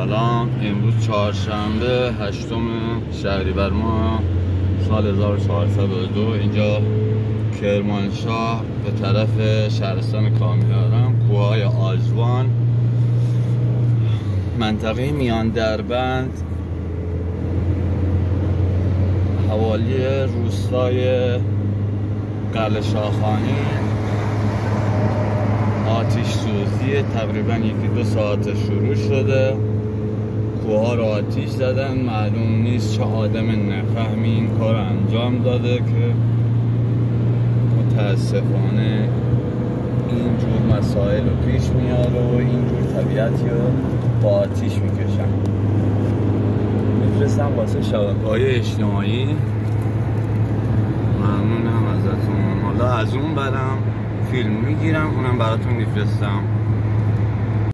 سلام. امروز چهارشنبه 8 شهریور ماه سال 1402. اینجا کرمانشاه به طرف شهرستان کامیارم، کوههای آجوان، منطقه میان دربند، حوالی روستای قلعه شاخانی. آتش سوزی تقریبا 1-2 ساعت شروع شده. کوها رو آتیش زدن. معلوم نیست چه آدم نفهمی این کار انجام داده که متاسفانه اینجور مسائل رو پیش میاره و اینجور طبیعتی رو با آتیش میکشن. میفرستم واسه شبکه‌های اجتماعی. ممنونم ازتون. حالا از اون برم فیلم میگیرم، اونم براتون میفرستم.